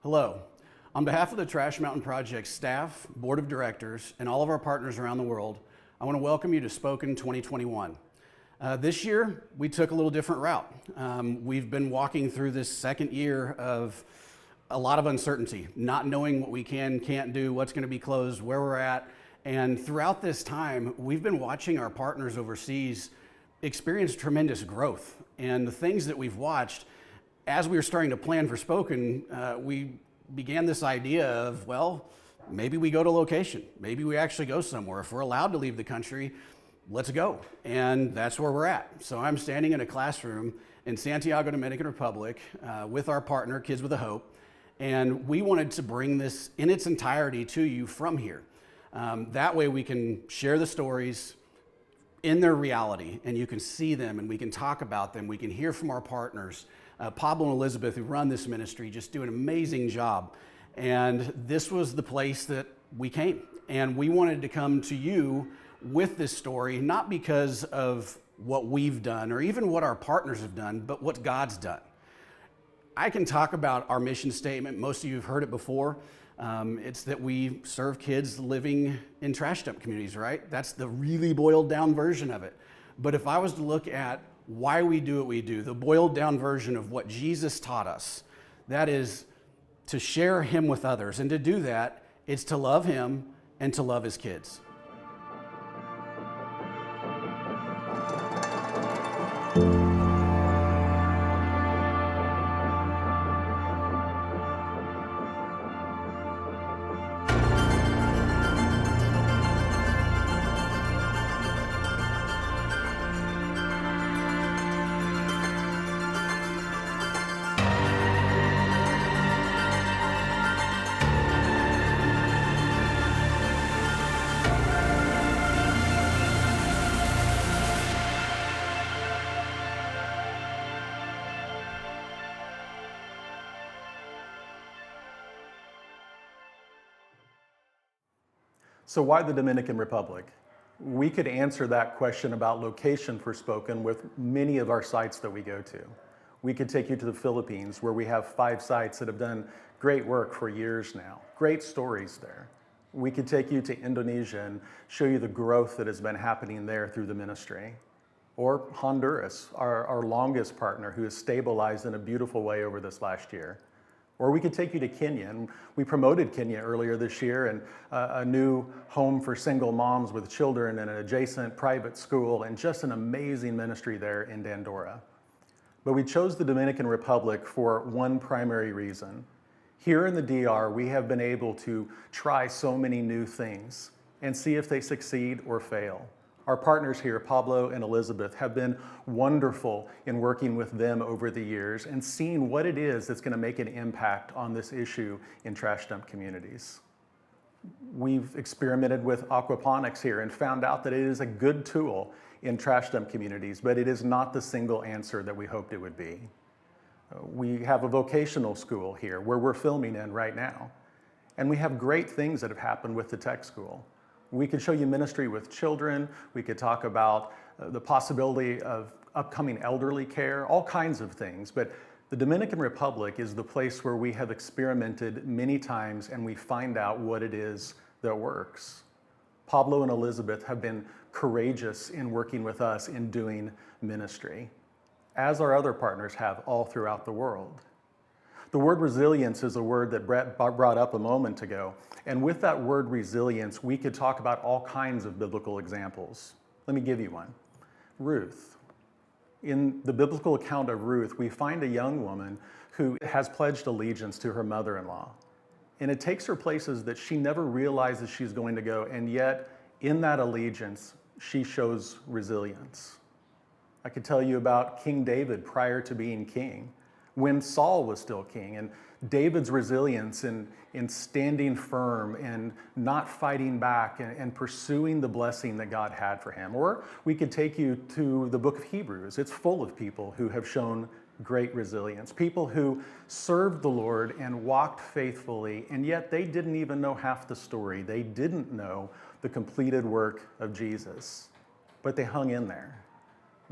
Hello. On behalf of the Trash Mountain Project staff, board of directors, and all of our partners around the world, I want to welcome you to Spoken 2021. This year, we took a little different route. We've been walking through this second year of a lot of uncertainty, not knowing what we can't do, what's going to be closed, where we're at. And throughout this time, we've been watching our partners overseas experience tremendous growth. And the things that we've watched, as we were starting to plan for Spoken, we began this idea of, well, maybe we go to location. Maybe we actually go somewhere. If we're allowed to leave the country, let's go. And that's where we're at. So I'm standing in a classroom in Santiago, Dominican Republic, with our partner, Kids with a Hope. And we wanted to bring this in its entirety to you from here. That way we can share the stories in their reality, and you can see them, and we can talk about them. We can hear from our partners. Pablo and Elizabeth, who run this ministry, just do an amazing job. And this was the place that we came. And we wanted to come to you with this story, not because of what we've done or even what our partners have done, but what God's done. I can talk about our mission statement. Most of you have heard it before. It's that we serve kids living in trash dump communities, right? That's the really boiled down version of it. But if I was to look at why we do what we do, the boiled down version of what Jesus taught us, that is to share him with others. And to do that, it's to love him and to love his kids. So why the Dominican Republic? We could answer that question about location for Spoken with many of our sites that we go to. We could take you to the Philippines, where we have 5 sites that have done great work for years now. Great stories there. We could take you to Indonesia and show you the growth that has been happening there through the ministry. Or Honduras, our longest partner, who has stabilized in a beautiful way over this last year. Or we could take you to Kenya, and we promoted Kenya earlier this year, and a new home for single moms with children and an adjacent private school, and just an amazing ministry there in Dandora. But we chose the Dominican Republic for one primary reason. Here in the DR, we have been able to try so many new things and see if they succeed or fail. Our partners here, Pablo and Elizabeth, have been wonderful in working with them over the years and seeing what it is that's going to make an impact on this issue in trash dump communities. We've experimented with aquaponics here and found out that it is a good tool in trash dump communities, but it is not the single answer that we hoped it would be. We have a vocational school here where we're filming in right now, and we have great things that have happened with the tech school. We could show you ministry with children. We could talk about the possibility of upcoming elderly care, all kinds of things. But the Dominican Republic is the place where we have experimented many times, and we find out what it is that works. Pablo and Elizabeth have been courageous in working with us in doing ministry, as our other partners have all throughout the world. The word resilience is a word that Brett brought up a moment ago. And with that word resilience, we could talk about all kinds of biblical examples. Let me give you one. Ruth. In the biblical account of Ruth, we find a young woman who has pledged allegiance to her mother-in-law. And it takes her places that she never realizes she's going to go. And yet, in that allegiance, she shows resilience. I could tell you about King David prior to being king, when Saul was still king, and David's resilience in standing firm and not fighting back and pursuing the blessing that God had for him. Or we could take you to the book of Hebrews. It's full of people who have shown great resilience, people who served the Lord and walked faithfully, and yet they didn't even know half the story. They didn't know the completed work of Jesus, but they hung in there.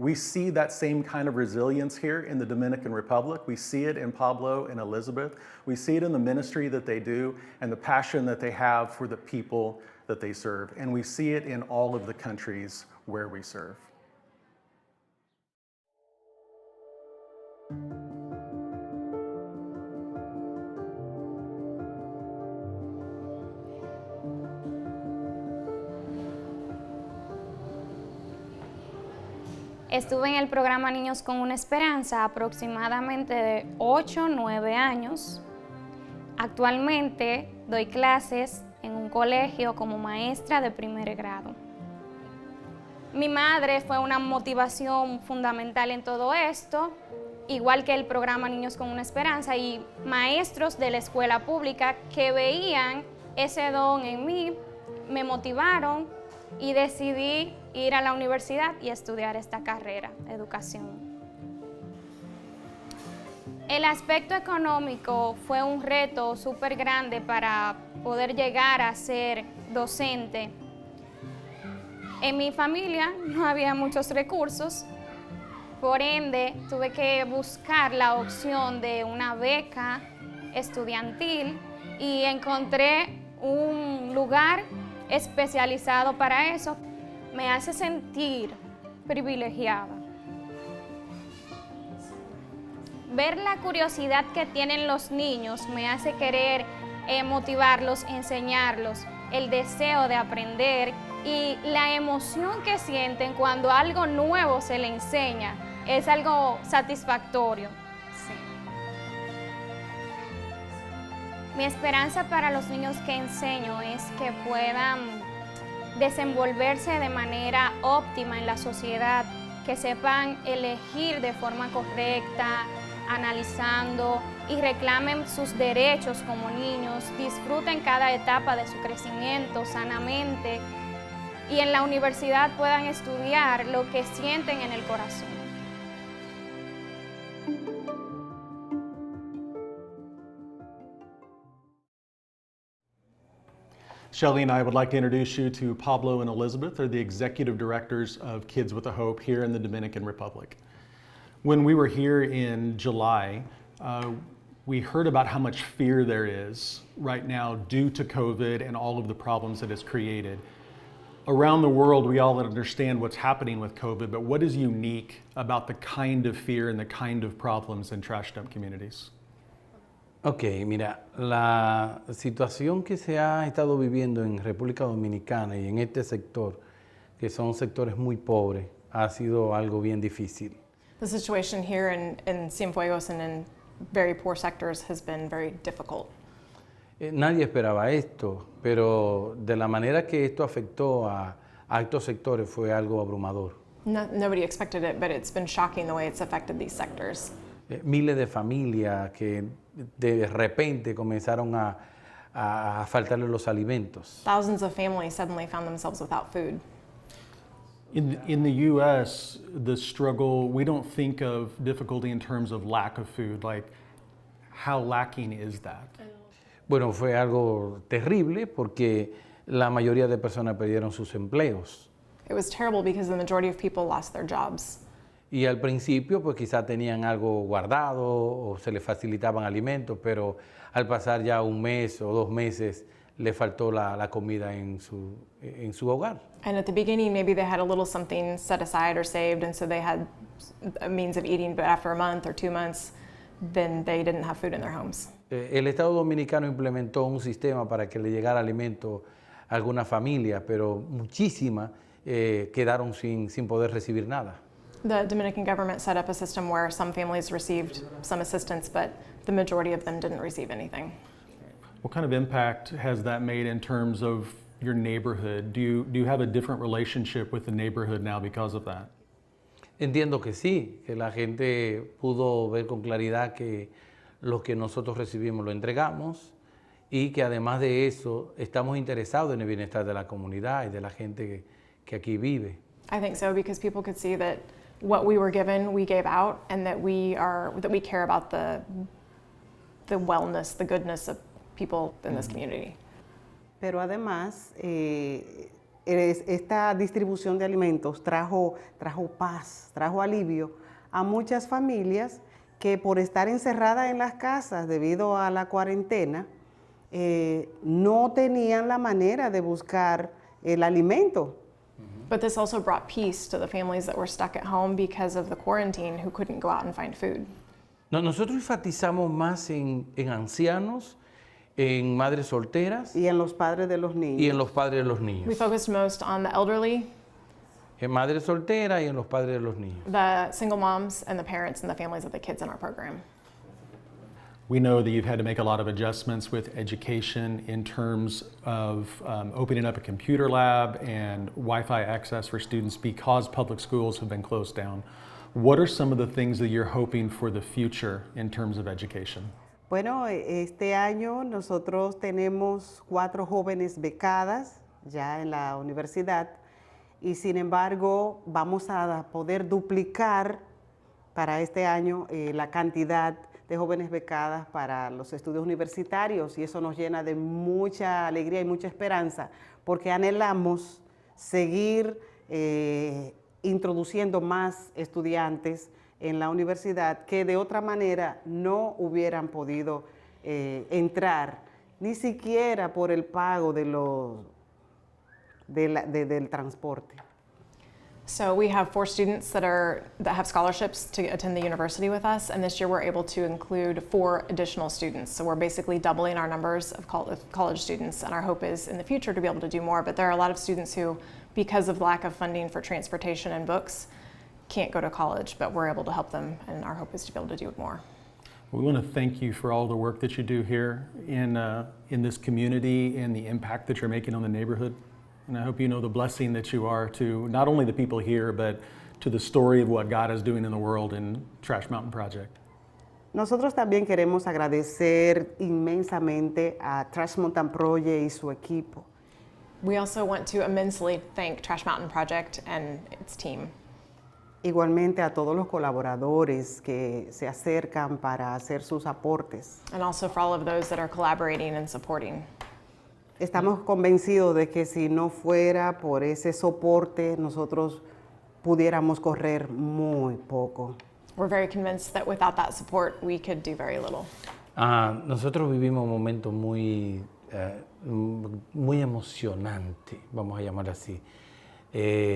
We see that same kind of resilience here in the Dominican Republic. We see it in Pablo and Elizabeth. We see it in the ministry that they do and the passion that they have for the people that they serve. And we see it in all of the countries where we serve. Estuve en el programa Niños con una Esperanza aproximadamente de 8 o 9 años. Actualmente doy clases en un colegio como maestra de primer grado. Mi madre fue una motivación fundamental en todo esto, igual que el programa Niños con una Esperanza y maestros de la escuela pública que veían ese don en mí, me motivaron y decidí ir a la universidad y estudiar esta carrera, educación. El aspecto económico fue un reto súper grande para poder llegar a ser docente. En mi familia no había muchos recursos, por ende tuve que buscar la opción de una beca estudiantil y encontré un lugar especializado para eso. Me hace sentir privilegiada. Ver la curiosidad que tienen los niños me hace querer motivarlos, enseñarlos, el deseo de aprender y la emoción que sienten cuando algo nuevo se les enseña es algo satisfactorio. Sí. Mi esperanza para los niños que enseño es que puedan desenvolverse de manera óptima en la sociedad, que sepan elegir de forma correcta, analizando y reclamen sus derechos como niños, disfruten cada etapa de su crecimiento sanamente y en la universidad puedan estudiar lo que sienten en el corazón. Shelley and I would like to introduce you to Pablo and Elizabeth. They're the executive directors of Kids with a Hope here in the Dominican Republic. When we were here in July, we heard about how much fear there is right now due to COVID and all of the problems that it's created. Around the world, we all understand what's happening with COVID, but what is unique about the kind of fear and the kind of problems in trash dump communities? Ok, mira, la situación que se ha estado viviendo en República Dominicana y en este sector, que son sectores muy pobres, ha sido algo bien difícil. The situation here in Cienfuegos and in very poor sectors has been very difficult. Nadie esperaba esto, pero de la manera que esto afectó a estos sectores fue algo abrumador. Nobody expected it, but it's been shocking the way it's affected these sectors. Miles de familias que de repente comenzaron a faltarle los alimentos. Thousands of families suddenly found themselves without food. In the U.S., the struggle, we don't think of difficulty in terms of lack of food. Like, how lacking is that? Bueno, fue algo terrible porque la mayoría de personas perdieron sus empleos. It was terrible because the majority of people lost their jobs. Y al principio pues quizás tenían algo guardado o se les facilitaban alimentos, pero al pasar ya un mes o 2 meses le faltó la comida en su hogar. And at the beginning, maybe they had a little something set aside or saved, and so they had a means of eating, but after a month or 2 months, then they didn't have food in their homes. El Estado Dominicano implementó un sistema para que le llegara alimento a algunas familias, pero muchísimas quedaron sin poder recibir nada. The Dominican government set up a system where some families received some assistance, but the majority of them didn't receive anything. What kind of impact has that made in terms of your neighborhood? Do you have a different relationship with the neighborhood now because of that? Entiendo que sí, que la gente pudo ver con claridad que lo que nosotros recibimos lo entregamos y que además de eso estamos interesados en el bienestar de la comunidad y de la gente que aquí vive. I think so, because people could see that what we were given, we gave out, and that we care about the wellness, the goodness of people in this community. Pero además, esta distribución de alimentos trajo paz, trajo alivio a muchas familias que por estar encerradas en las casas debido a la cuarentena, no tenían la manera de buscar el alimento. But this also brought peace to the families that were stuck at home because of the quarantine who couldn't go out and find food. No, nosotros enfatizamos más en ancianos, en madres solteras Y en los padres de los niños. y en los padres de los We niños. focused most on the elderly, En madres solteras y en los padres de los niños. the single moms, and the parents and the families of the kids in our program. We know that you've had to make a lot of adjustments with education in terms of opening up a computer lab and Wi-Fi access for students because public schools have been closed down. What are some of the things that you're hoping for the future in terms of education? Bueno, este año nosotros tenemos 4 jóvenes becadas ya en la universidad y sin embargo vamos a poder duplicar para este año la cantidad de jóvenes becadas para los estudios universitarios y eso nos llena de mucha alegría y mucha esperanza porque anhelamos seguir introduciendo más estudiantes en la universidad que de otra manera no hubieran podido entrar ni siquiera por el pago de del transporte. So we have 4 students that have scholarships to attend the university with us, and this year we're able to include 4 additional students. So we're basically doubling our numbers of college students, and our hope is in the future to be able to do more. But there are a lot of students who, because of lack of funding for transportation and books, can't go to college, but we're able to help them, and our hope is to be able to do more. We want to thank you for all the work that you do here in this community and the impact that you're making on the neighborhood. And I hope you know the blessing that you are to not only the people here, but to the story of what God is doing in the world in Trash Mountain Project. Nosotros también queremos agradecer inmensamente a Trash Mountain Project y su equipo. We also want to immensely thank Trash Mountain Project and its team. Igualmente a todos los colaboradores que se acercan para hacer sus aportes. And also for all of those that are collaborating and supporting. Estamos convencidos de que si no fuera por ese soporte, nosotros pudiéramos correr muy poco. We're very convinced that without that support, we could do very little. Nosotros vivimos un momento muy emocionante, vamos a llamar así.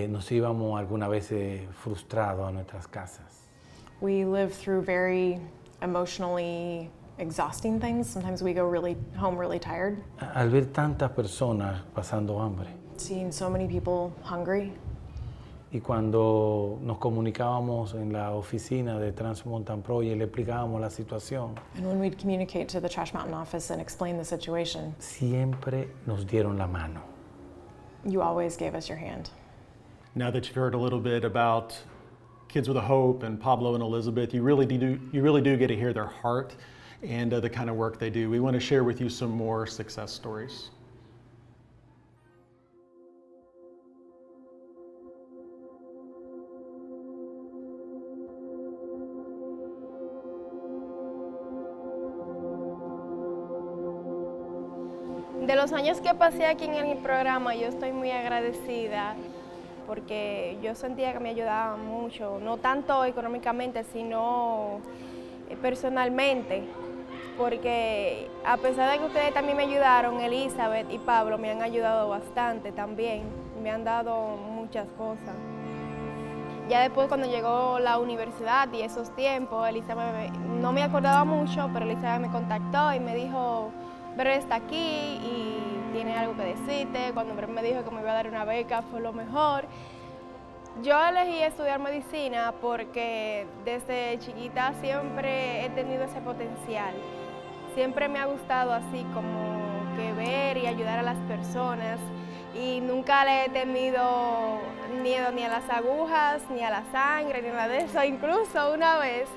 Nos íbamos algunas veces frustrados a nuestras casas. We live through very emotionally exhausting things. Sometimes we go home really tired. Al ver tantas personas pasando hambre. Seeing so many people hungry. Y cuando nos comunicábamos en la oficina de Trans Mountain Project, le explicábamos la situación. And when we'd communicate to the Trash Mountain office and explain the situation, siempre nos dieron la mano. You always gave us your hand. Now that you've heard a little bit about Kids with a Hope and Pablo and Elizabeth, you really do get to hear their heart and the kind of work they do. We want to share with you some more success stories. De los años que pasé aquí en el programa, yo estoy muy agradecida porque yo sentía que me ayudaban mucho, no tanto económicamente, sino personalmente, porque a pesar de que ustedes también me ayudaron, Elizabeth y Pablo me han ayudado bastante también, me han dado muchas cosas. Ya después cuando llegó la universidad y esos tiempos, Elizabeth no me acordaba mucho, pero Elizabeth me contactó y me dijo, Bret está aquí y tiene algo que decirte. Cuando Bret me dijo que me iba a dar una beca fue lo mejor. Yo elegí estudiar medicina porque desde chiquita siempre he tenido ese potencial. Siempre me ha gustado así como que ver y ayudar a las personas y nunca le he tenido miedo ni a las agujas, ni a la sangre, ni nada de eso. Incluso una vez,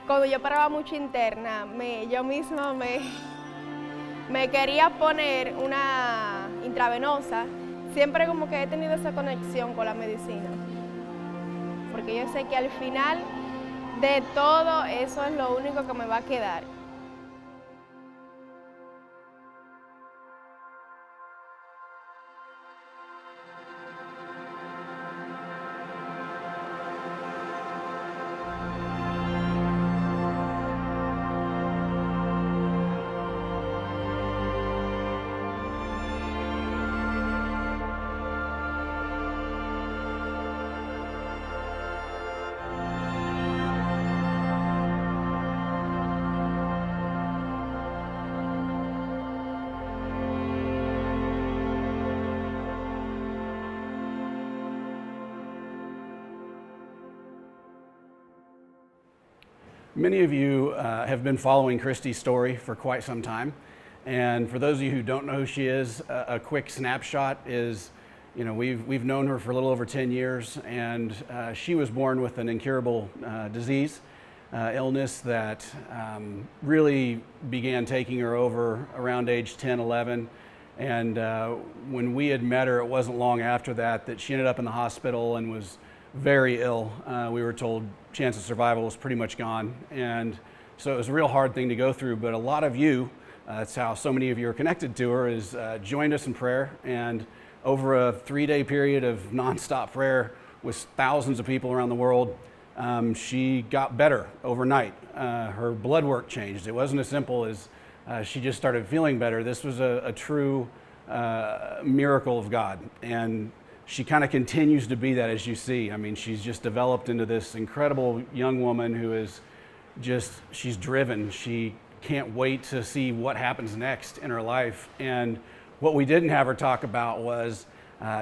cuando yo paraba mucho interna, yo misma me quería poner una intravenosa. Siempre como que he tenido esa conexión con la medicina. Porque yo sé que al final de todo eso es lo único que me va a quedar. Many of you have been following Christy's story for quite some time. And for those of you who don't know who she is, a quick snapshot is, we've known her for a little over 10 years, and she was born with an incurable disease, illness that really began taking her over around age 10, 11. And when we had met her, it wasn't long after that she ended up in the hospital and was very ill. We were told chance of survival was pretty much gone. And so it was a real hard thing to go through, but a lot of you, that's how so many of you are connected to her, is joined us in prayer. And over a 3-day period of nonstop prayer with thousands of people around the world, she got better overnight. Her blood work changed. It wasn't as simple as she just started feeling better. This was a true miracle of God. And she kind of continues to be that, as you see. I mean, she's just developed into this incredible young woman who is she's driven. She can't wait to see what happens next in her life. And what we didn't have her talk about was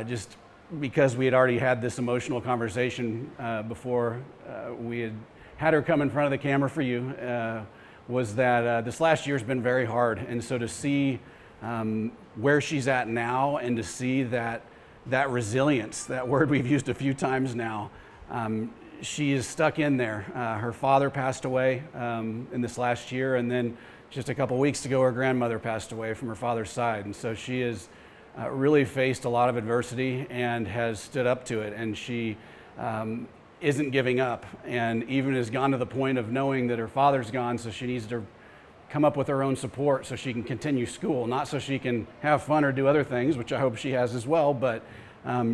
just because we had already had this emotional conversation before we had her come in front of the camera for you, was that this last year's been very hard. And so to see where she's at now, and to see that resilience, that word we've used a few times now, she is stuck in there. Her father passed away in this last year, and then just a couple weeks ago, her grandmother passed away from her father's side. And so she has really faced a lot of adversity and has stood up to it. And she isn't giving up, and even has gone to the point of knowing that her father's gone, so she needs to come up with her own support so she can continue school, not so she can have fun or do other things, which I hope she has as well, but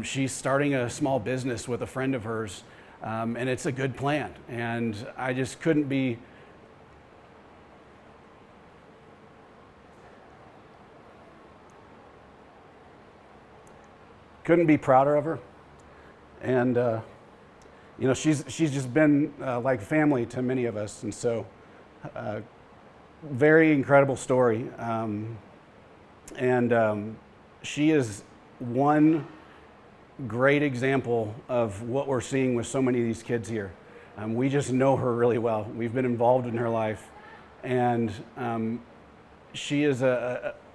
she's starting a small business with a friend of hers, and it's a good plan. And I just couldn't be prouder of her. And she's just been like family to many of us. And so very incredible story. She is one great example of what we're seeing with so many of these kids here. We just know her really well. We've been involved in her life, and she is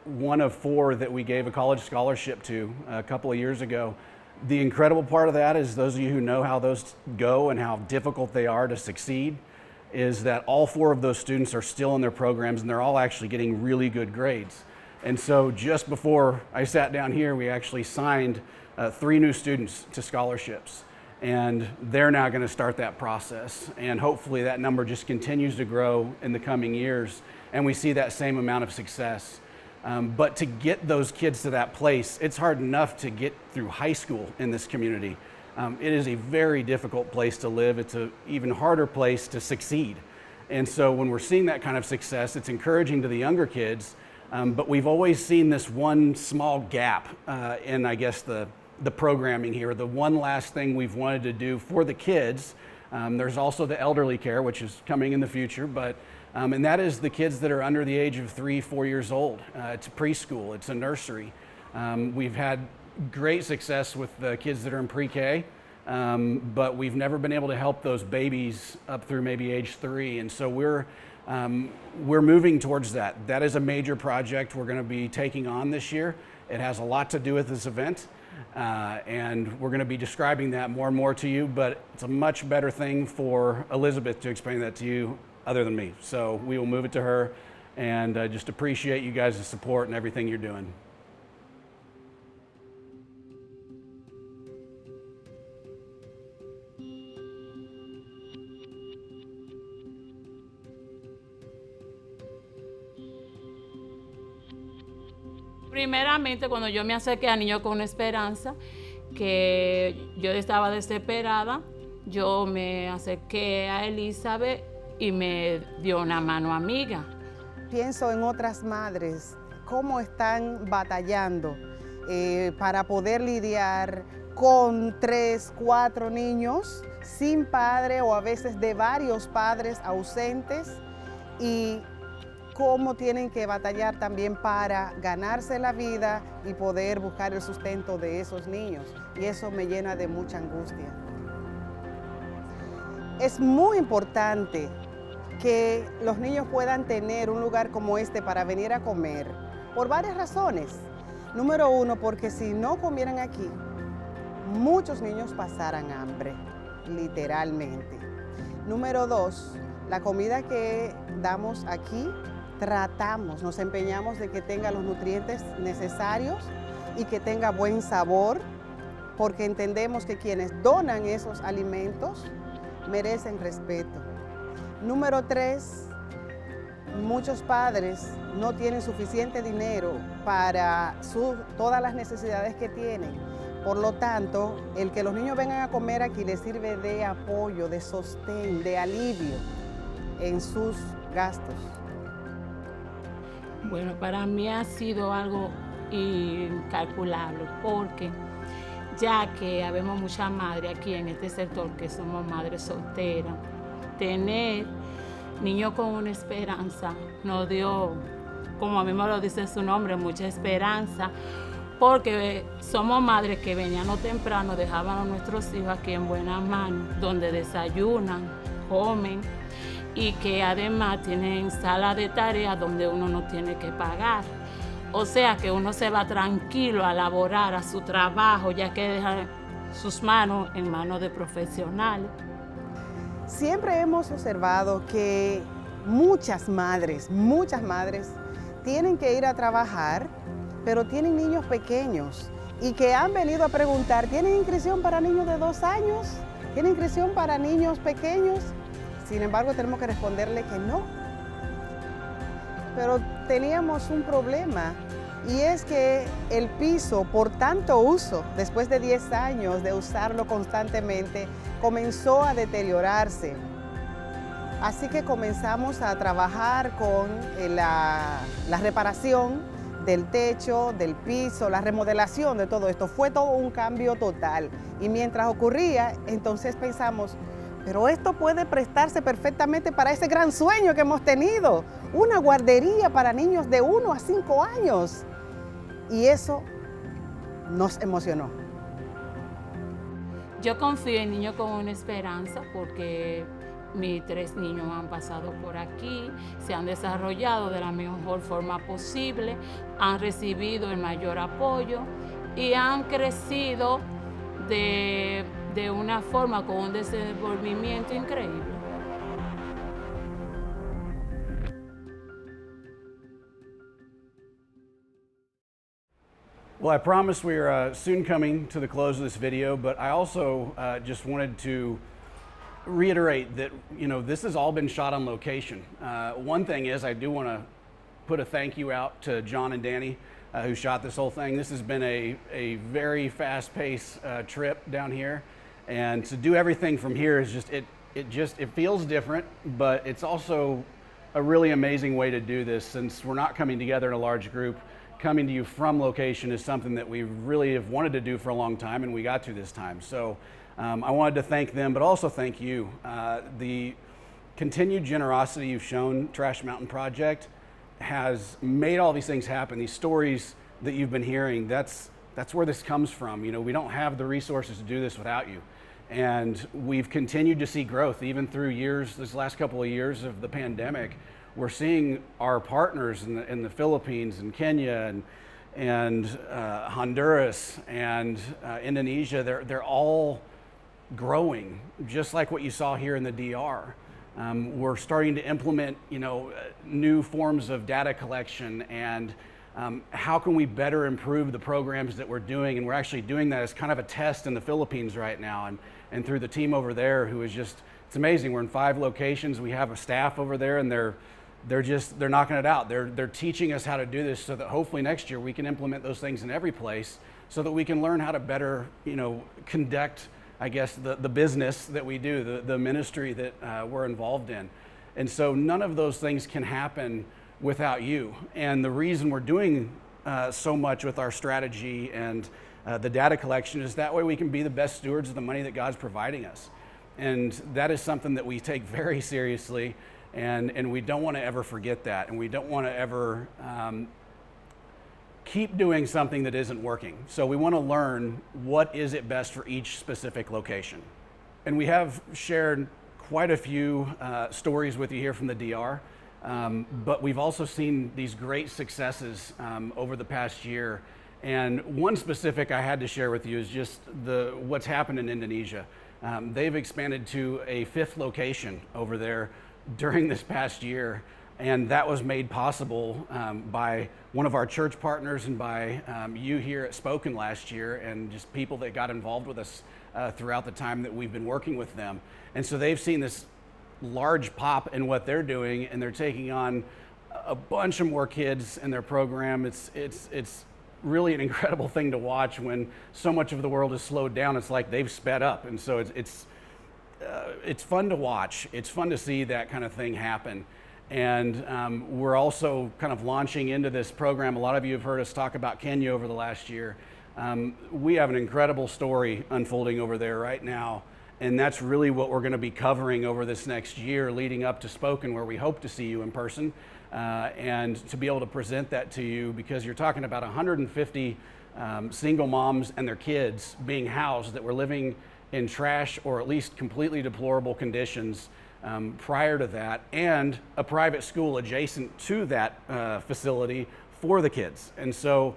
one of 4 that we gave a college scholarship to a couple of years ago. The incredible part of that is, those of you who know how those go and how difficult they are to succeed, is that all 4 of those students are still in their programs, and they're all actually getting really good grades. And so just before I sat down here, we actually signed 3 new students to scholarships, and they're now going to start that process. And hopefully that number just continues to grow in the coming years, and we see that same amount of success. But to get those kids to that place, it's hard enough to get through high school in this community. It is a very difficult place to live. It's an even harder place to succeed. And so when we're seeing that kind of success, it's encouraging to the younger kids, but we've always seen this one small gap in, I guess, the programming here. The one last thing we've wanted to do for the kids, there's also the elderly care, which is coming in the future, but and that is the kids that are under the age of 3, 4 years old. It's a preschool, it's a nursery. We've had great success with the kids that are in pre-K, but we've never been able to help those babies up through maybe age 3. And so we're moving towards that. That is a major project we're going to be taking on this year. It has a lot to do with this event, and we're going to be describing that more and more to you, but it's a much better thing for Elizabeth to explain that to you other than me. So we will move it to her, and just appreciate you guys' support and everything you're doing. Primeramente, cuando yo me acerqué a Niños con Esperanza, que yo estaba desesperada, yo me acerqué a Elizabeth y me dio una mano amiga. Pienso en otras madres, cómo están batallando para poder lidiar con 3, 4 niños sin padre, o a veces de varios padres ausentes, y cómo tienen que batallar también para ganarse la vida y poder buscar el sustento de esos niños. Y eso me llena de mucha angustia. Es muy importante que los niños puedan tener un lugar como este para venir a comer, por varias razones. Número uno, porque si no comieran aquí, muchos niños pasaran hambre, literalmente. Número dos, la comida que damos aquí, nos empeñamos de que tenga los nutrientes necesarios y que tenga buen sabor, porque entendemos que quienes donan esos alimentos merecen respeto. Número tres, muchos padres no tienen suficiente dinero para todas las necesidades que tienen. Por lo tanto, el que los niños vengan a comer aquí les sirve de apoyo, de sostén, de alivio en sus gastos. Bueno, para mí ha sido algo incalculable porque ya que habemos muchas madres aquí en este sector que somos madres solteras, tener niños con una esperanza nos dio, como a mí me lo dice su nombre, mucha esperanza, porque somos madres que venían temprano, dejaban a nuestros hijos aquí en buenas manos, donde desayunan, comen y que además tienen sala de tareas donde uno no tiene que pagar. O sea que uno se va tranquilo a laborar a su trabajo, ya que deja sus manos en manos de profesionales. Siempre hemos observado que muchas madres tienen que ir a trabajar, pero tienen niños pequeños y que han venido a preguntar, ¿tienen inscripción para niños de 2 años? ¿Tienen inscripción para niños pequeños? Sin embargo, tenemos que responderle que no. Pero teníamos un problema y es que el piso, por tanto uso, después de 10 años de usarlo constantemente, comenzó a deteriorarse. Así que comenzamos a trabajar con la reparación del techo, del piso, la remodelación de todo esto. Fue todo un cambio total. Y mientras ocurría, entonces pensamos, pero esto puede prestarse perfectamente para ese gran sueño que hemos tenido, una guardería para niños de 1 a 5 años. Y eso nos emocionó. Yo confío en Niños con una Esperanza porque mis 3 niños han pasado por aquí, se han desarrollado de la mejor forma posible, han recibido el mayor apoyo y han crecido de una forma con un desenvolvimiento increíble. Well, I promised we are soon coming to the close of this video, but I also just wanted to reiterate that, you know, this has all been shot on location. One thing is I do want to put a thank you out to John and Danny who shot this whole thing. This has been a very fast-paced trip down here, and to do everything from here is just it feels different, but it's also a really amazing way to do this since we're not coming together in a large group. Coming to you from location is something that we really have wanted to do for a long time, and we got to this time. So I wanted to thank them, but also thank you. The continued generosity you've shown Trash Mountain Project has made all these things happen. These stories that you've been hearing, that's where this comes from. You know, we don't have the resources to do this without you. And we've continued to see growth even through this last couple of years of the pandemic. We're seeing our partners in the Philippines and Kenya and Honduras and Indonesia, they're all growing, just like what you saw here in the DR. We're starting to implement, you know, new forms of data collection and how can we better improve the programs that we're doing, and we're actually doing that as kind of a test in the Philippines right now, and through the team over there who is just, it's amazing. We're in 5 locations. We have a staff over there, and they're knocking it out. They're teaching us how to do this so that hopefully next year we can implement those things in every place so that we can learn how to better, you know, conduct, I guess, the business that we do, the ministry that we're involved in. And so none of those things can happen without you. And the reason we're doing so much with our strategy and the data collection is that way we can be the best stewards of the money that God's providing us. And that is something that we take very seriously. And we don't want to ever forget that, and we don't want to ever keep doing something that isn't working. So we want to learn what is it best for each specific location. And we have shared quite a few stories with you here from the DR, but we've also seen these great successes over the past year. And one specific I had to share with you is just what's happened in Indonesia. They've expanded to a 5th location over there during this past year, and that was made possible by one of our church partners and by you here at Spoken last year, and just people that got involved with us throughout the time that we've been working with them. And so they've seen this large pop in what they're doing, and they're taking on a bunch of more kids in their program. It's really an incredible thing to watch when so much of the world is slowed down. It's like they've sped up, and so it's fun to watch. It's fun to see that kind of thing happen. And we're also kind of launching into this program. A lot of you have heard us talk about Kenya over the last year. We have an incredible story unfolding over there right now, and that's really what we're going to be covering over this next year leading up to Spoken, where we hope to see you in person and to be able to present that to you, because you're talking about 150 single moms and their kids being housed that were living in trash or at least completely deplorable conditions prior to that, and a private school adjacent to that facility for the kids. And so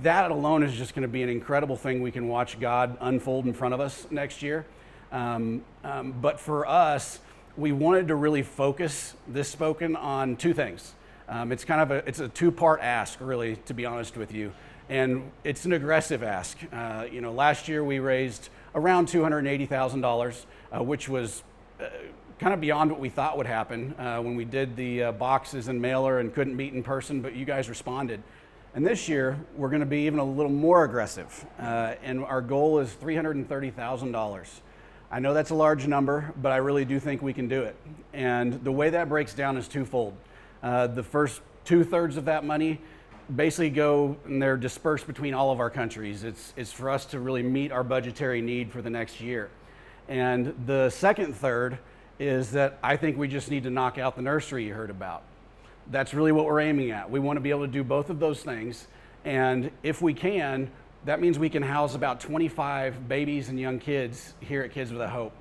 that alone is just going to be an incredible thing we can watch God unfold in front of us next year. But for us, we wanted to really focus this Spoken on 2 things. It's kind of a 2-part ask, really, to be honest with you. And it's an aggressive ask. Last year we raised around $280,000, which was kind of beyond what we thought would happen when we did the boxes and mailer and couldn't meet in person, but you guys responded. And this year, we're going to be even a little more aggressive, and our goal is $330,000. I know that's a large number, but I really do think we can do it. And the way that breaks down is twofold. The first 2/3 of that money basically go, and they're dispersed between all of our countries. It's for us to really meet our budgetary need for the next year. And the second third is that I think we just need to knock out the nursery you heard about. That's really what we're aiming at. We want to be able to do both of those things. And if we can, that means we can house about 25 babies and young kids here at Kids with a Hope.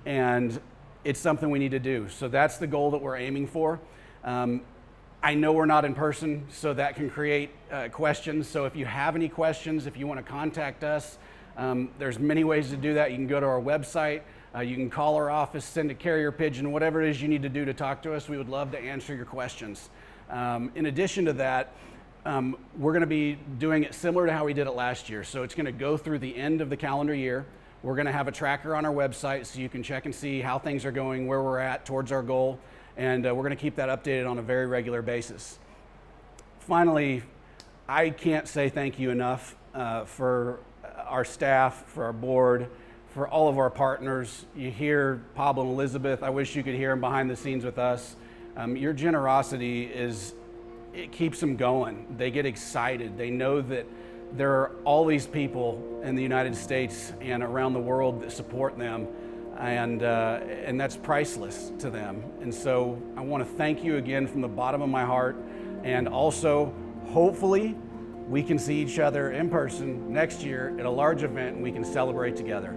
And it's something we need to do. So that's the goal that we're aiming for. I know we're not in person, so that can create questions. So if you have any questions, if you want to contact us, there's many ways to do that. You can go to our website. You can call our office, send a carrier pigeon, whatever it is you need to do to talk to us. We would love to answer your questions. In addition to that, we're going to be doing it similar to how we did it last year. So it's going to go through the end of the calendar year. We're going to have a tracker on our website so you can check and see how things are going, where we're at towards our goal. And we're going to keep that updated on a very regular basis. Finally, I can't say thank you enough for our staff, for our board, for all of our partners. You hear Pablo and Elizabeth. I wish you could hear them behind the scenes with us. Your generosity it keeps them going. They get excited. They know that there are all these people in the United States and around the world that support them, and that's priceless to them. And so I want to thank you again from the bottom of my heart, and also hopefully we can see each other in person next year at a large event and we can celebrate together.